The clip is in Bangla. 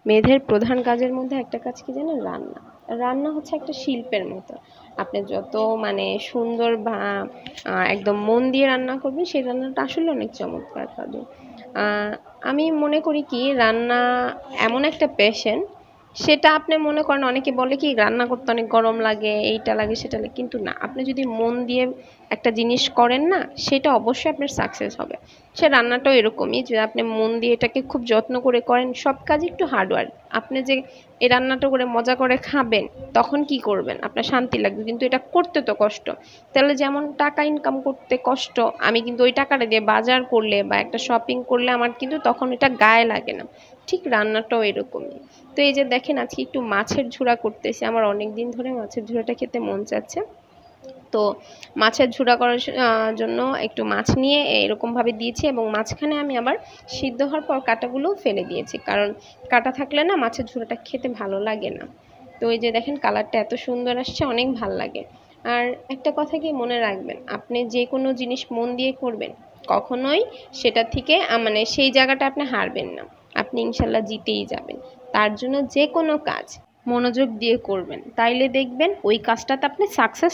মেয়েদের প্রধান কাজের মধ্যে একটা কাজ কি জানেন? রান্না। রান্না হচ্ছে একটা শিল্পের মতো। আপনি যত মানে সুন্দর বা একদম মন দিয়ে রান্না করবেন, সেই রান্নাটা আসলে অনেক চমৎকার হবে। আমি মনে করি কি, রান্না এমন একটা প্যাশন, সেটা আপনি মনে করেন, অনেকে বলে কি রান্না করতে অনেক গরম লাগে, এইটা লাগে সেটা লাগে, কিন্তু না, আপনি যদি মন দিয়ে একটা জিনিস করেন না, সেটা অবশ্যই আপনার সাকসেস হবে। সে রান্নাটাও এরকমই, যে আপনি মন দিয়ে এটাকে খুব যত্ন করে করেন, সব কাজই একটু হার্ডওয়ার্ক। আপনি যে এই রান্নাটা করে মজা করে খাবেন, তখন কি করবেন? আপনার শান্তি লাগবে, কিন্তু এটা করতে তো কষ্ট। তাহলে যেমন টাকা ইনকাম করতে কষ্ট, আমি কিন্তু ওই টাকাটা দিয়ে বাজার করলে বা একটা শপিং করলে আমার কিন্তু তখন এটা গায়ে লাগে না। ঠিক রান্নাটাও এরকমই। তো এই যে দেখেন, আজকে একটু মাছের ঝুড়া করতেছি, আমার অনেক দিন ধরে মাছের ঝুড়াটা খেতে মন চাচ্ছে। তো মাছের ঝুড়া করার জন্য একটু মাছ নিয়ে এরকমভাবে দিয়েছি, এবং মাঝখানে আমি আবার সিদ্ধ হওয়ার পর কাঁটাগুলোও ফেলে দিয়েছি, কারণ কাঁটা থাকলে না মাছের ঝুড়াটা খেতে ভালো লাগে না। তো এই যে দেখেন, কালারটা এত সুন্দর আসছে, অনেক ভাল লাগে। আর একটা কথা কি মনে রাখবেন, আপনি যে কোনো জিনিস মন দিয়ে করবেন, কখনোই সেটা থেকে মানে সেই জায়গাটা আপনি হারবেন না, আপনি ইনশাল্লাহ জিতেই যাবেন। তার জন্য যে কোনো কাজ মনোযোগ দিয়ে করবেন, তাইলে দেখবেন ওই কাজটাতে আপনি সাকসেস